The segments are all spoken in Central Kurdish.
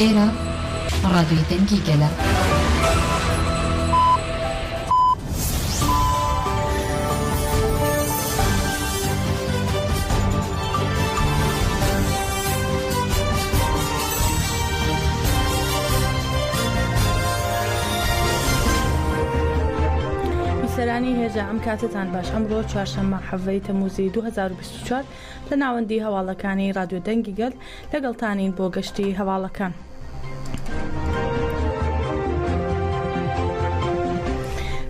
ئێرە ڕادیۆی دەنگی گەلە. سەرانی هێژە ئەم کاتتان باش ئەمڕۆ چوارشەممە حەڤەی تەموزی 2024 لە ناوەندی هەواڵەکانی رادیۆ دەنگی گەل لەگەڵتانین بۆ گەشتی هەواڵەکان.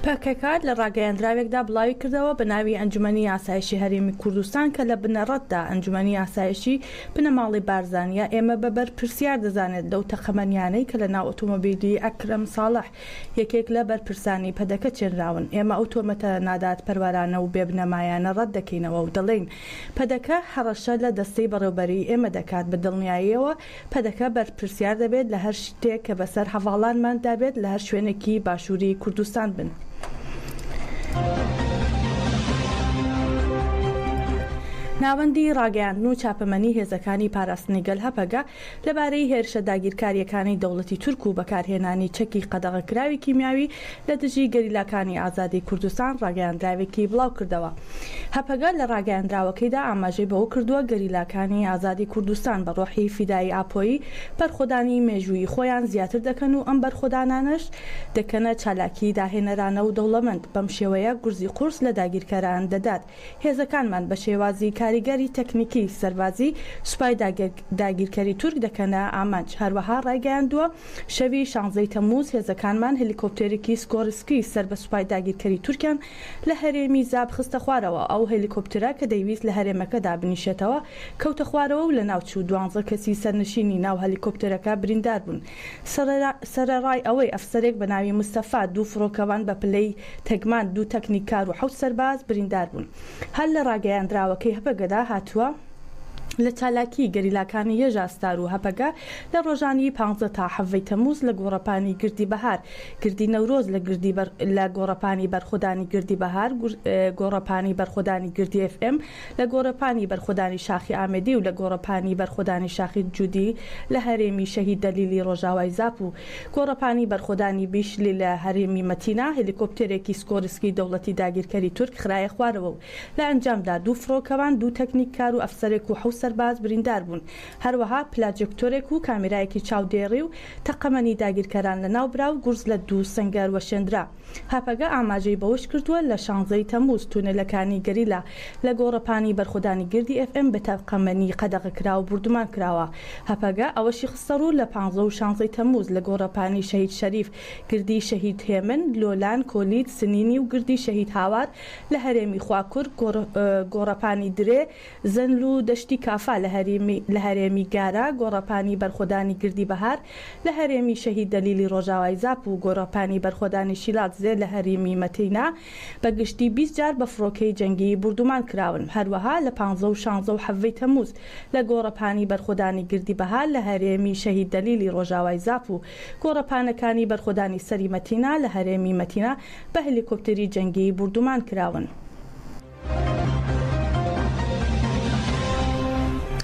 پەکەکات لە ڕاگەیاندراوێکدا بڵاوی کردەوە بە ناوی ئەنجومەنی ئاسایشی هەرێمی کوردستان کە لە بنەڕەتدا ئەنجومەنی ئاسایشی بنەماڵی بارزانیا ئێمە بەبەر پرسیار دەزانێت لەو تەخەمەنیانەی کە لە ناو ئۆتۆمۆبیلی ئەکرەم ساڵح یەکێک لە بەرپرسانی پەدەکە چێنراون. ئێمە ئەو تۆمەتە نادات پەروارانە و بێبنەمایانە ڕەت دەکەینەوە و دەڵێن پەدەکە هەڕەشە لە دەستەی بەڕێوەبەری ئێمە دەکات بە دڵنیاییەوە پەدەکە بەرپرسیار دەبێت لە هەر شتێک کە بەسەر هەواڵانمان دابێت لە هەر شوێنێکی باشووری کوردستان بن. ناوەندی ڕاگەیاندن و چاپەمەنی هێزەکانی پاراستنی گەل هەپەگە لەبارەی هێرشە داگیرکاریەکانی دەوڵەتی تورک و بەکارهێنانی چەکی قەدەغەکراوی کیمیاوی لە دژی گەریلاکانی ئازادی کوردستان ڕاگەیاندراوێکی بڵاو کردەوە. هەپەگە لە ڕاگەیاندراوەکەیدا ئاماژەی بەوە کردووە گەریلاکانی ئازادی کوردستان بە ڕۆحی فیدایی ئاپۆیی بەرخۆدانی مێژووی خۆیان زیاتر دەکەن و ئەم بەرخۆدانانش دەکەنە چالاکی داهێنەرانە و دەوڵەمەند. بەم شێوەیە گورزی قورس لە داگیرکاران دەدات. هێزەکانمان بە شێوازی کاریگەری تەکنیکی سەربازی سوپای داگیرکەری تورک دەکەنە ئامانج. هەروەها ڕایگەیاندووە شەوی 16 تەمووز هێزەکانمان هەلیکۆپتێرێکی سکۆرسکی سەر بە سوپای داگیرکەری تورکیان لە هەرێمی زاب خستە خوارەوە. ئەو هەلیکۆپتەرە کە دەیویست لە هەرێمەکەدا بنیشێتەوە کەوتە خوارەوە و لە ناوچوو 12 کەسی سەرنشینی ناو هەلیکۆپتەرەکە بریندار بوون. سەرەڕای ئەوەی ئەفسەرێک بە ناوی مستەفا دوو فڕۆکەوان بە پلەی تەگمان دوو تەکنیکار و 7 سەرباز بریندار بوون. هەر لە ڕاگەیاندراوەکەی هەپەگەدا هاتووە لە چالاکی گەریلاکانی یەژاستار و هەپەگە لە ڕۆژانی 15 تا 7 تەمووز لە گۆڕەپانی گردی بەهار، گردی نەورۆز لە گۆڕەپانی بەرخۆدانی گردی بەهار، گۆڕەپانی بەرخۆدانی گردی FM لە گۆڕەپانی بەرخۆدانی شاخی ئامێدی و لە گۆڕەپانی بەرخۆدانی شاخی جودی لە هەرێمی شەهید دەلیلی ڕۆژاوای زاپ و گۆڕەپانی بەرخۆدانی بیشلی لە هەرێمی مەتینا هەلیکۆپتێرێکی سکۆرسکی دەوڵەتی داگیرکەری تورک خرایە خوارەوە و لە ئەنجامدا دوو فڕۆکەوان دوو تەکنیککار و ئەفسەرێک و سەرباز بریندار بوون. هەروەها پلاجکتۆرێک و کامێرایەکی چاودێڕی و تەقەمەنی داگیرکەران لە ناوبرا و گورز لە دوو سنگەر وەشێندرا. هەپەگە ئاماژەی بەوش کردووە لە 16 تەمووز تونێلەکانی گەریلا لە گۆڕەپانی بەرخۆدانی گردی FM بە تەقەمەنی قەدەغەکرا و بردومان کراوە. هەپەگە ئەوەشی خستە ڕوو لە 15 و 16 تەمووز لە گۆڕەپانی شەهید شەریف، گردی شەهید هێمن، لۆلان، کۆلید، سنینی و گردی شەهید هاوار لە هەرێمی خواکوور، گۆڕەپانی درێ، زەنل و دەشتی کافا لە هەرێمی گارە، گۆڕەپانی بەرخۆدانی گردی بەهار لە هەرێمی شەهید دەلیلی ڕۆژاوای زاپ و گۆڕەپانی بەرخۆدانی شیلات زێ لە هەرێمی مەتینا بە گشتی 20 جار بە فڕۆکەی جەنگی بردومان کراون. هەروەها لە 15 و 16 و 7 تەمووز لە گۆڕەپانی بەرخۆدانی گردی بەهار لە هەرێمی شەهید دەلیلی ڕۆژاوای زاپ و گۆڕەپانەکانی بەرخۆدانی سەری مەتینا لە هەرێمی مەتینا بە هەلیکۆپتەری جەنگی بردومان کراون.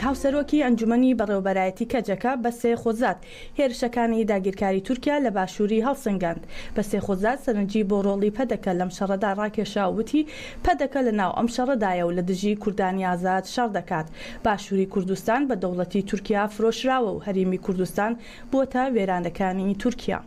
هاوسەرۆکی ئەنجومەنی بەڕێوەبەرایەتی کەجەکە بە سێ خۆزات هێرشەکانی داگیرکاری تورکیا لە باشووری هەڵسەنگاند. بە سێ خۆزات سەرنجی بۆ ڕۆڵی پەدەکە لەم شەڕەدا ڕاکێشاوتی پەدەکە لە ناو ئەم شەڕەدایە و لە دژی کوردانی ئازاد شەڕ دەکات. باشووری کوردستان بە دەوڵەتی تورکیا فرۆشراوە و هەرێمی کوردستان بۆتە وێرانەکانی تورکیا.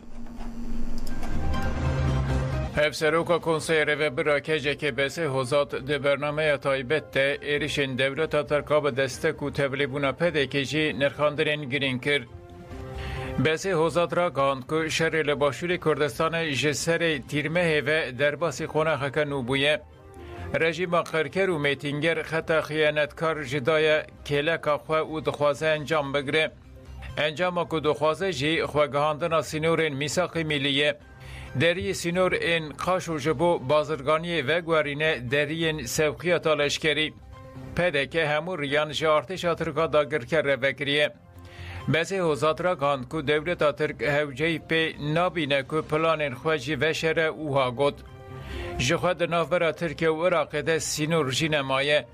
هەفسەرۆکە کۆنسەی ڕێڤەبرا کێژێکێ بەسێ هۆزات دە بەرنامەیە تایبەت تە ئێریشên دەولەتا تەرکا بە دەستەک و تەبلیبوونا پەدێکێژی نرخاندنên girîng kir. Besê hozat ra gihand ku şerê li başûrê Kurdistanê ji serê tîrmehê ve derbasî xwenaxeke nû bûye. Rejîma xerker û mêtînger xeta xiyanetkar ji daye kêleka xwe û dixwaze encam bigire. Encama ku dixwaze jî xwegihandina sînorên mîsaqê millî ye. Deriyê sînor ên qaş û ji bo bazirganiyê vegwarîne deriyên sevqiyata leşkerî. Pedeke hemû riyan ji artêşa Tirka dagirker re vekiriye. Besê hozat ra gihand ku dewleta Tirk hewceyî pê nabîne ku planên xwe jî veşere ûha got. Ji xwe di navbera Tirkiye û Iraqê de sînor jî nemaye.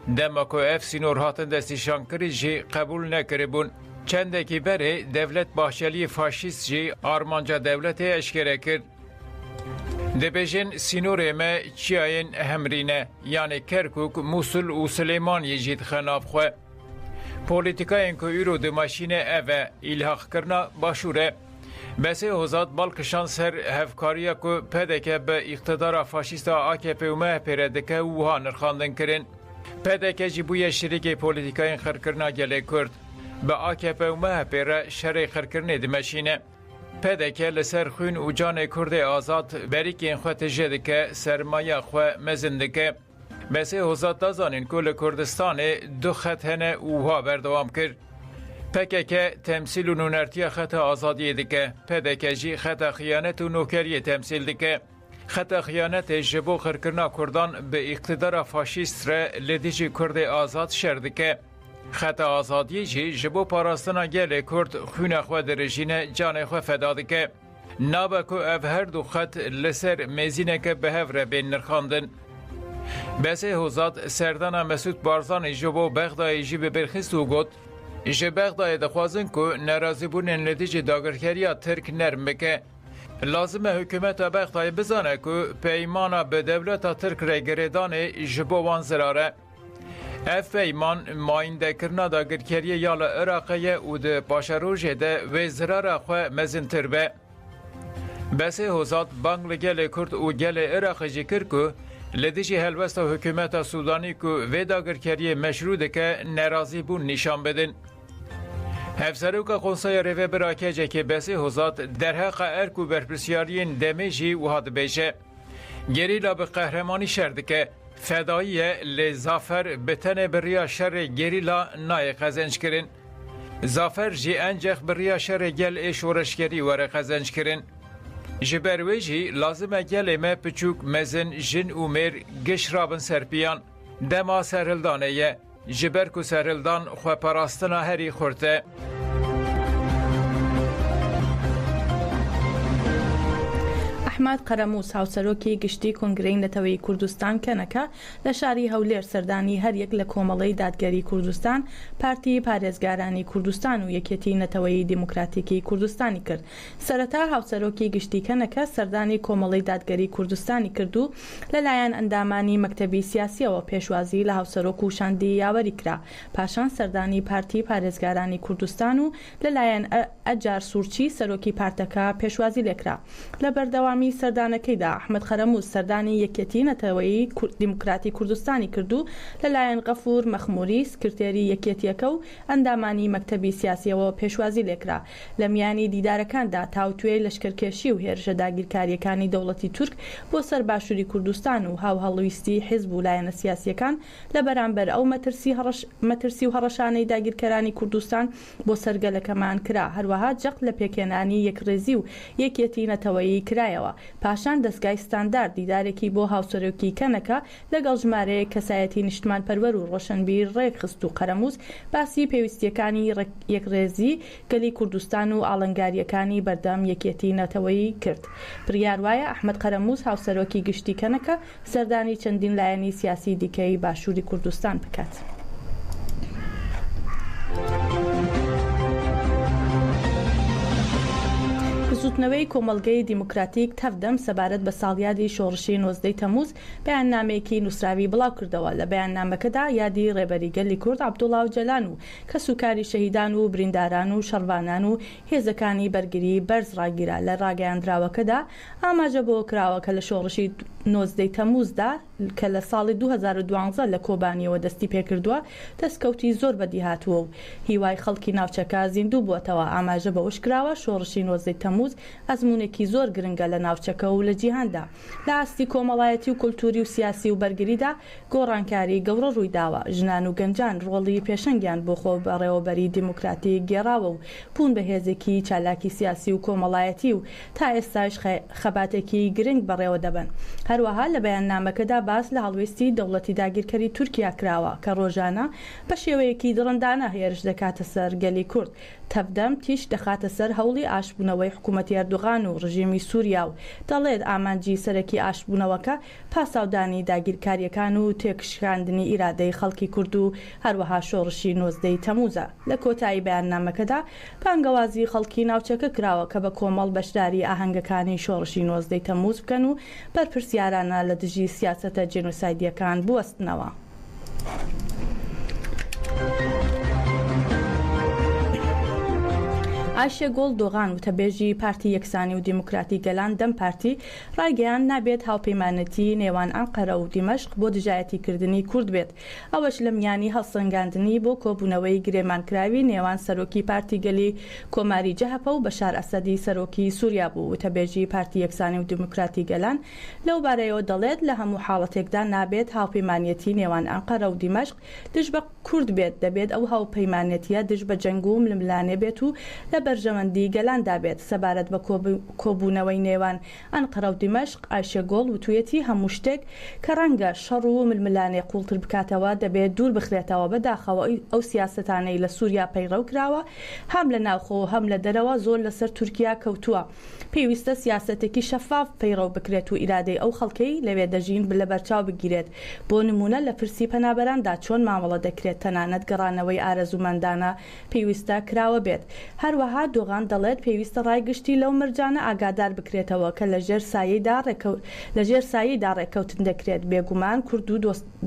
Dema ku ev sînor hatin destîşankirî jî qebûl nekiribûn. چندێکی بەرێ دەولەت باحشەلی فاشیست jî armanca dewletê eşkere kir. Dibêjin sînorê me çiyayên hemrîne yanê Kerkûk, Musul û Silêmaniyê jî dixe nav xwe. Polîtîkayên ku îro dimaşîne ev e îlhaqkirina başûr e. Besê hozat balkişan ser hevkariya ku pedeke bi îqtidara faşîsta AKP û MHP re dike wiha nirxandin kirin. Pedeke jî bûye şerîkê polîtîkayên xirkirina gelê Kurd. Bi AKP û MHP re şerê xirkirinê dimeşîne. Pedeke li ser xwîn û canê Kurdê azad berîkên xwe tije dike, sermaya xwe mezin dike. Besê hozat dazanin ku li Kurdistanê du xet hene û wiha berdewam kir. PKK temsil û nûnertiya xeta azadiyê dike. PDK jî xeta xiyanet û nokeriyê temsil dike. Xeta xiyanetê ji bo xirkirina Kurdan bi îqtidara faşîst re li dijî Kurdê azad şer dike. Xeta azadiyê jî ji bo parastina gelê Kurd xwîna xwe dirijîne, canê xwe feda dike. Nabe ku ev her du xet li ser mêzîneke bihev re bên nirxandin. Besê hozat serdana Mesûd Barzanî ji bo Bexdayê jî bibêrxist û got ji Bexdayê dixwazin ku nerazîbûnên li dijî dagirkeriya Tirk nerm bike. Lazim e hikûmeta Bexdayê bizane ku peymana bi dewleta Tirk re girêdanê ji bo wan zirar e. Ev peyman mayîndekirina dagirkeriyê ya li Iraqê ye û di paşerojê de wê zirara xwe mezintir be. Besê hozat bang li gelê Kurd û gelê Iraqê jî kir ku li dijî helbesta hikûmeta Sudanî ku vê dagirkeriyê meşrû dike nerazîbûn nîşan bidin. Hevseroka Konseya Rêvebira Kecekê Besê hozat derheqa erk û berpirsyariyên demê jî wiha dibêje. Gerîla bi qehremanî şer dike. Fedaiye li zafer bi tenê bi riya şerê gerîla nayê xezenc kirin. Zafer jî encex bi riya şerê gel ê şoreşkerî were xezenc kirin. Ji ber wê jî lazim e gelê me piçûk, mezin, jin û mêr giş rabin serpiyan. Dema serhildanê ye. Ji ber ku serhildan xweparastina herî xurt e. ئەحمەد قەرەمووس هاوسەرۆکی گشتی کنگرەی نەتەوەی کوردستان کەنەکە لە شاری هەولێر سەردانی هەریەک لە کۆمەڵەی دادگەری کوردستان، پارتی پارێزگارانی کوردستان و یەکێتی نەتەوەی دیموکراتیکی کوردستانی کرد. سەرەتا هاوسەرۆکی گشتی کەنەکە سەردانی کۆمەڵەی دادگەری کوردستانی کرد و لەلایەن ئەندامانی مەکتەبی سیاسیەوە پێشوازی لە هاوسەرۆک و شاندی یاوەری کرا. پاشان سەردانی پارتی پارێزگارانی کوردستان و لەلایەن ئەجار سوورچی سەرۆکی پارتەکە پێشوازی لێکرا. لە بەردەوامی سەردانەکەیدا ئەحمەد قەرەمووس سەردانی یەکێتی نەتەوەی دیموکراتی کوردستانی کردو لەلایەن غەفور مەخموری سکرتێری یەکێتیەکە و ئەندامانی مەکتەبی سیاسیەوە پێشوازی لێکرا. لە میانی دیدارەکاندا تاوتوێی لەشکرکێشی و هێرشە داگیرکاریەکانی دەوڵەتی تورک بۆ سەر باشووری کوردستان و هاوهەڵویستی حیزب و لایەنە سیاسیەکان لە بەرامبەر ئەو مەترسی و هەڕەشانەی داگیرکەرانی کوردستان بۆ سەرگەلەکەمان کرا. هەروەها جەق لە پێکێنانی یەکڕێزی و یەکێتی نەتەوەیی کرایەوە. پاشان دەستگای ستاندار دیدارێکی بۆ هاوسەرۆکی کەنەکە لەگەڵ ژمارەیە کەسایەتی نیشتمان پەروەر و ڕۆشنبیر ڕێکخست و قەرەمووس باسی پێویستیەکانی یەکڕێزی گەلی کوردستان و ئاڵنگاریەکانی بەردەم یەکێتی نەتەوەیی کرد. بڕیار وایە ئەحمەد قەرەمووس هاوسەرۆکی گشتی کەنەکە سەردانی چەندین لایەنی سیاسی دیکەی باشووری کوردستان بکات. سوتنەوەی کۆمەڵگەی دیموکراتیک تەفدەم سەبارەت بە ساڵیادی شۆڕشی 19 تەمووز بەیاننامەیەکی نووسراوی بڵاو کردەوە. لە بەیاننامەکەدا یادی ڕێبەری گەلی کورد عەبدوڵڵا ئۆجەلان و کەسوکاری شەهیدان و برینداران و شەڕوانان و هێزەکانی بەرگری بەرز ڕاگیرا. لە ڕاگەیاندراوەکەدا ئاماژە بۆ کراوە کە لە شۆڕشی 19 تەمووزدا کە لە ساڵی 2012 لە کۆبانیەوە دەستی پێکردووە دەستکەوتی زۆر بەدی هاتووە و هیوای خەڵکی ناوچەکە زیندوو بووەتەوە. ئاماژە بەوەش کراوە شۆڕشی 19 تەمووز ئەزمونێکی زۆر گرنگە لە ناوچەکە و لە جیهاندا. لە ئاستی کۆمەڵایەتی و کولتوری و سیاسی و بەرگریدا گۆڕانکاری گەورە ڕوویداوە. ژنان و گەنجان ڕۆڵی پێشەنگیان بۆ خۆ بەڕێوەبەری دیموکراتی گێڕاوە و بوون بە هێزێکی چالاکی سیاسی و کۆمەڵایەتی و تا ئێستاش خەباتێکی گرنگ بەڕێوە دەبن. هەروەها لە بەیاننامەکەدا باس لە هەڵوێستی دەوڵەتی داگیرکەری تورکیا کراوە کە ڕۆژانە بە شێوەیەکی دڕندانە هێرش دەکاتە سەر گەلی کورد تەفدەم تیش دەخاتە سەر هەوڵی ئاشبوونەوەی حکوومەتی ئەردوغان و ڕژیمی سووریا و دەڵێت ئامانجی سەرەکی ئاشبوونەوەکە پاساودانی داگیرکاریەکان و تێکشاندنی ئیرادەی خەڵکی کورد و هەروەها شۆڕشی 19 تەمووزە. لە کۆتایی بەیاننامەکەدا پانگەوازی خەڵکی ناوچەکە کراوە کە بە کۆمەڵ بەشداری ئاهەنگەکانی شۆڕشی 19 تەمووز بکەن و بەرپرسیارانە لە دژی سیاسەتە جێنۆسایدیەکان بوەستنەوە. ئایشە گۆڵ دۆغان وتەبێژی پارتی یەکسانی و دیموکراتی گەلان دەم پارتی ڕایگەیان نابێت هاوپەیمانەتی نێوان ئەنقەرە و دیمەشق بۆ دژایەتیکردنی کورد بێت ئەوەش لە میانی هەڵسەنگاندنی بۆ کۆبوونەوەی گرێمانکراوی نێوان سەرۆکی پارتی گەلی کۆماری جەهەپە و بەشار ئەسەدی سەرۆکی سووریا بوو. وتەبێژی پارتی یەکسانی و دیموکراتی گەلان لەو بارەیەوە دەڵێت لە هەموو حاڵەتێکدا نابێت هاوپەیمانەتی نێوان ئەنقەرە و دیمەشق دژ بە کورد بێت دەبێت ئەو هاوپەیمانەتیە دژ بە جەنگ و ململانێ بێت و لە بەرژەوەندی گەلاندا بێت. سەبارەت بە کۆبوونەوەی نێوان ئەنقەرە و دیمەشق ئایشە گۆڵ وتویەتی هەموو شتێک کە ڕەنگە شەڕ و ململانێ قوڵتر بکاتەوە دەبێت دوور بخرێتەوە بەداخەوە ئەو سیاسەتانەی لە سووریا پەیڕەو کراوە هەم لە ناوخۆ هەم لە دەرەوە زۆر لەسەر تورکیا کەوتووە. پێویستە سیاسەتێکی شەفاف پەیڕەو بکرێت و ئیرادەی ئەو خەڵکەی لەوێ دەژین لە بەرچاو بگیرێت. بۆ نمونە لە پرسی پەنابەراندا چۆن مامەڵە دەکرێت تەنانەت گەڕانەوەی ئارەزومەندانە پێویستە کراوە بێت. هەروەها دۆغان دەڵێت پێویستە ڕایگشتی لەو مەرجانە ئاگادار بکرێتەوە کە لە ژێر سایەیدا ڕێکەوتن دەکرێت. بێگومان کورد و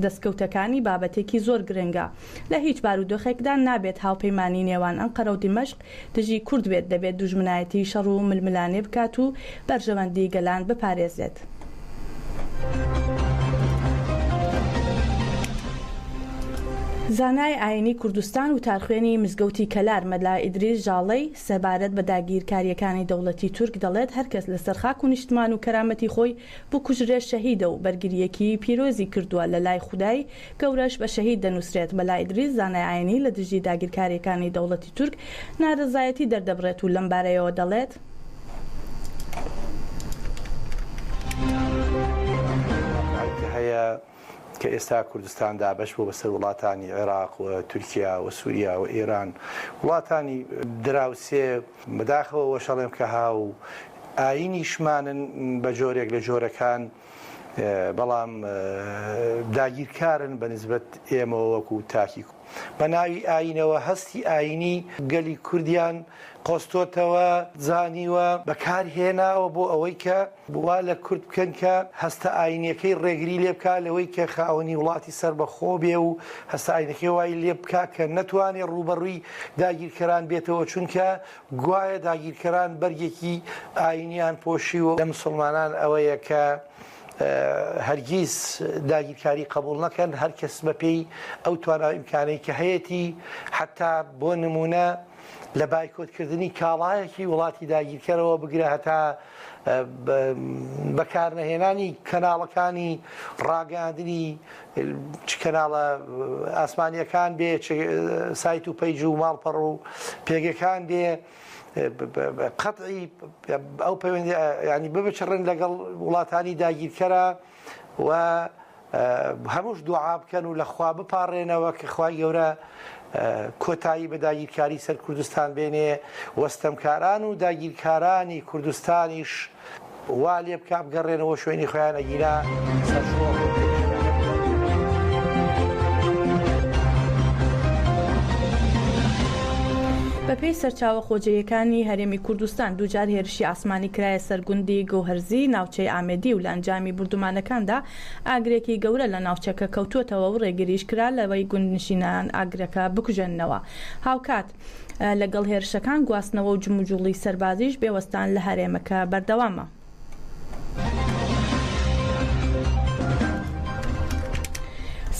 دەستکەوتەکانی بابەتێکی زۆر گرنگە. لە هیچ بارودۆخێکدا نابێت هاوپەیمانی نێوان ئەنقەرە و دیمەشق دژی کورد بێت دەبێت دوژمنایەتی شەڕ و ململانێ بکات و بەرژەوەندی گەلان بپارێزێت. زانای ئاینی کوردستان و تارخوێنی مزگەوتی کەلار مەلا ئیدریس ژاڵەی سەبارەت بە داگیرکاریەکانی دەوڵەتی تورک دەڵێت هەرکەس لەسەر خاک و نیشتمان و کەرامەتی خۆی بکوژرێت شەهیدە و بەرگریەکی پیرۆزی کردووە لە لای خودای گەورەش بە شەهید دەنووسرێت. مەلا ئیدریس زانای ئاینی لە دژی داگیرکاریەکانی دەوڵەتی تورک نارەزایەتی دەردەبڕێت و لەم بارەیەوە دەڵێت کە ئێستا کوردستان دابش بوو بەسەر وڵاتانی عێراق و تورکیا و سووریا و ئێران وڵاتانی دراوسێ بەداخەوە وەشەڵێم کە هاو ئاینیشمانن بە جۆرێک لە جۆرەکان بەڵام داگیرکارن بە نسبەت ئێمە وەکو تاکی بە ناوی ئاینەوە هەستی ئاینی گەلی کوردیان قۆستۆتەوە زانیوە بەکارهێناوە بۆ ئەوەی کە وا لە کورد بکەن کە هەستە ئاینەکەی ڕێگری لێ بکات لەوەی کە خاوەنی وڵاتی سەر بەخۆ بێ و هەستە ئاینەکەی وای لێ بکات کە نەتوانێت ڕوبەڕووی داگیرکەران بێتەوە چونکە گوایە داگیرکەران بەرگێکی ئاینیان پۆشیوە لە مسلمانان ئەوەیە کە هەرگیز داگیرکاری قبول نەکەن هەر کەس بە پێی ئەو توانای ئیمکانەی کە هەیەی حتا بۆ نمونە لە بایکۆتکردنی کاڵایەکی وڵاتی داگیرکەرەوە بگرە هەتا بەکارنەهێنانی کەناڵەکانی ڕاگەاندنی چ کەناڵە ئاسمانیەکان بێ سایت و پەیج و ماڵپەڕ و پێگەکان بێ قەتعی ئەو پەیوەندی ینی ببچڕن لەگەڵ وڵاتانی داگیرکەرە و هەمووش دوعا بکەن و لەخوا بپارڕێنەوە کە خوای گەورە کۆتایی بە داگیرکاری سەر کوردستان بێنێ وەستەمکاران و داگیرکارانی کوردستانیش وا لێ بکات بگەڕێنەوە شوێنی خۆیان ئەگیرا سەرشۆڕ. بەپێی سەرچاوە خۆجەیەکانی هەرێمی کوردستان دووجار هێرشی ئاسمانی کرایە سەرگوندی گۆهەرزی ناوچەی ئامێدی و لە ئەنجامی بردومانەکاندا ئاگرێکی گەورە لە ناوچەکە کەوتوتەوە و ڕێگریش کرا لەوەی گوندنشینان ئاگرەکە بکوژێننەوە. هاوکات لەگەڵ هێرشەکان گواستنەوە و جموجوڵی سەربازیش بێوەستان لە هەرێمەکە بەردەوامە.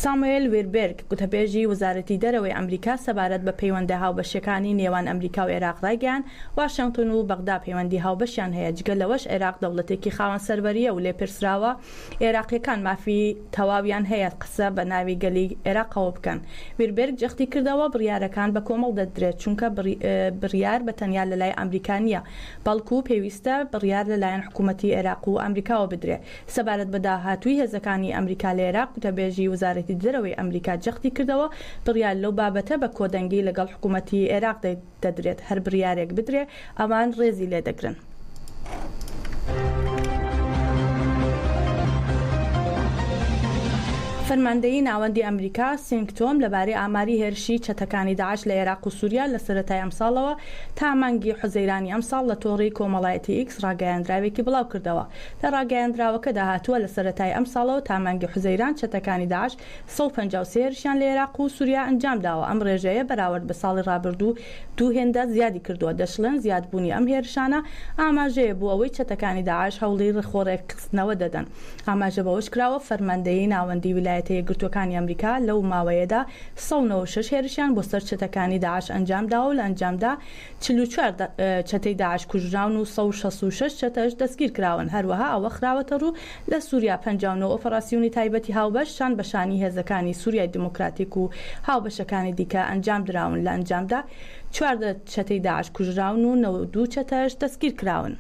ساموئل ویربرگ گوتەبێژی وەزارەتی دەرەوەی ئەمریکا سەبارەت بە پەیوەندە هاوبەشەکانی نێوان ئەمریکا و عێراق ڕایگەیاند واشنگتن و بەغدا پەیوەندی هاوبەشیان هەیە جگە لەوەش عێراق دەوڵەتێکی خاوەن سەروەریە و لێپرسراوە عێراقیەکان مافی تەواویان هەیە قسە بە ناوی گەلی عێراقەوە بکەن. ویربرگ جەختی کردەوە بڕیارەکان بە کۆمەڵ دەدرێت چونکە بڕیار بە تەنیا لەلای ئەمریکا نییە بەڵکو پێویستە بڕیار لەلایەن حکوومەتی عێراق و ئەمریکاوە بدرێت. سەبارەت بە داهاتووی هێزەکانی ئەمریکا لە عێراق گوتەبێژی وەزارەتی دەرەوەی ئەمریکا جەختی کردەوە بڕیار لەو بابەتە بە کۆدەنگی لەگەڵ حکوومەتی عێراق دەدرێت هەر بڕیارێک بدرێ ئەوان ڕێزی لێ دەگرن. فەرماندەیی ناوەندی ئەمریکا سینگتۆم لەبارەی ئاماری هێرشی چەتەکانی داعش لە عێراق و سووریا لە سەرەتای ئەمساڵەوە تا مانگی حوزەیرانی ئەمساڵ لە تۆڕی کۆمەڵایەتی ئیکس ڕاگەیاندراوێکی بڵاو کردەوە. لە ڕاگەیاندراوەکەدا هاتووە لە سەرەتای ئەمساڵەوە تا مانگی حوزەیران چەتەکانی داعش 153 هێرشیان لە عێراق و سووریا ئەنجام داوە. ئەم ڕێژەیە بەراورد بە ساڵی ڕابردوو دوو هێندە زیادی کردووە. دەشڵێن زیادبوونی ئەم هێرشانە ئاماژەیە بوو ئەوەی چەتەکانی داعش هەوڵی ڕخۆڕێکخستنەوە دەدەن. ئاماژە بەوەش کراوە فەرماندەیی ناوەندی ویلایەتە یەکگرتووەکانی ئەمریکا لەو ماوەیەدا 196 هێرشیان بۆ سەر چەتەکانی داعش ئەنجامدا و لە ئەنجامدا 44 چەتەی داعش کوژراون و 166 چەتەش دەستگیر کراون. هەروەها ئەوە خراوەتە ڕوو لە سووریا 59 ئۆپەراسیۆنی تایبەتی هاوبەش شان بەشانی هێزەکانی سووریای دموکراتیک و هاوبەشەکانی دیکە ئەنجام دراون. لە ئەنجامدا 4 چەتەی داعش کوژراون و 92 چەتەش دەستگیر کراون.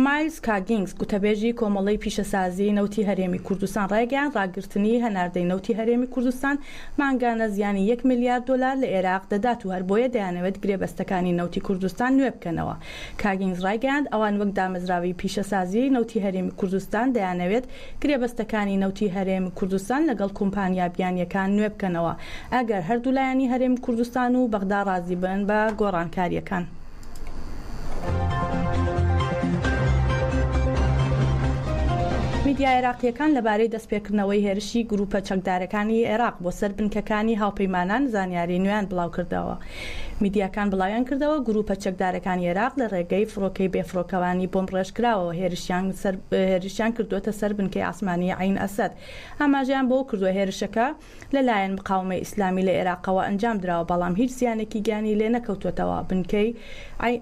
مایلز کاگینگز گوتەبێژی کۆمەڵی پیشەسازی نەوتی هەرێمی کوردستان ڕایگەیاند ڕاگررتنی هەناردەی نەوتی هەرێمی کوردستان مانگانە زیانی 1 میلیارد دلار لە عێراق دەدات و هەر بۆیە دەیانەوێت گرێبەستەکانی نەوتی کوردستان نوێ بکەنەوە. کاگینگز ڕایگەیاند ئەوان وەک دامەزراوی پیشەسازی نەوتی هەرێمی کوردستان دەیانەوێت گرێبەستەکانی نەوتی هەرێمی کوردستان لەگەڵ کۆمپانیا بیانیەکان نوێ بکەنەوە ئەگەر هەردوو لایەنی هەرێمی کوردستان و بەغدا ڕازی بن بە گۆڕانکاریەکان. میدیا عێراقیەکان لەبارەی دەستپێکردنەوەی هێرشی گروپە چەکدارەکانی عێراق بۆ سەر بنکەکانی هاوپەیمانان زانیاری نوێیان بڵاو کردەوە. میدیاکان بڵاویان کردەوە گروپە چەکدارەکانی عێراق لە ڕێگەی فڕۆکەی بێفڕۆکەوانی بۆم ڕێژکراوەوە هێرشیان کردوتە سەر بنکەی ئاسمانی عین ئەسەد. ئاماژیان بۆ کردووە هێرشەکە لەلایەن مقاومەی ئیسلامی لە عێراقەوە ئەنجام درراوە بەڵام هیچ زیانێکی گیانی لێ نەکەوتوێتەوە. بنکەی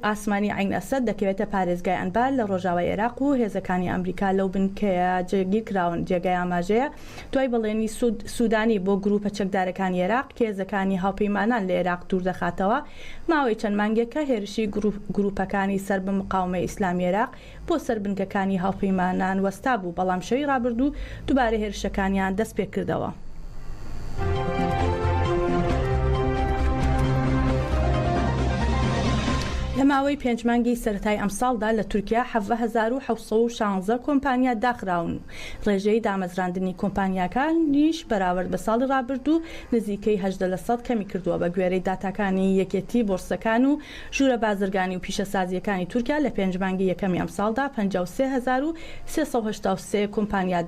ئاسمانی عین ئەسەد دەکەوێتە پارێزگای ئەنبار لە ڕۆژاوای عێراق و هێزەکانی ئەمریکا لەو بنکەیە جێگیر کراون. جێگای ئاماژەیە دوای بەڵێنی سوودانی بۆ گروپە چەکدارەکانی عێراق کە هێزەکانی هاوپەیمانان لە عێراق دوور دەخاتەوە. ماوەی چەند مانگێکە هێرشی گروپەکانی سەر بە مقاومەی ئیسلامی عێراق بۆ سەر بنکەکانی هاوپەیمانان وەستا بوو بەڵام شەوی ڕابردوو دووبارە هێرشەکانیان دەست پێ کردەوە. لە ماوەی 5 مانگی سەرەتای ئەمساڵدا لە تورکیا 1716 کۆمپانیا داخراون. ڕێژەی دامەزراندنی کۆمپانیاکانیش بەراورد بە ساڵی ڕابردوو نزیکەی 18% کەمی کردووە. بە گوێرەی داتاکانی یەکێتی بۆرسەکان و ژوورە بازرگانی و پیشەسازیەکانی تورکیا لە 5 مانگی یەکەمی ئەمساڵدا 53383 کۆمپانیا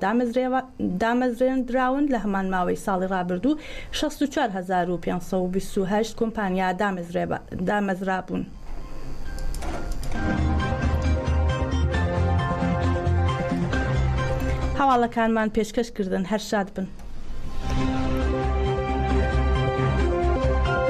دامەزرێنراون. لە هەمان ماوەی ساڵی ڕابردوو 64528 کۆمپانیا دامەزرابوون. هەواڵەکانمان پێشکەشکردن هەر شاد بن.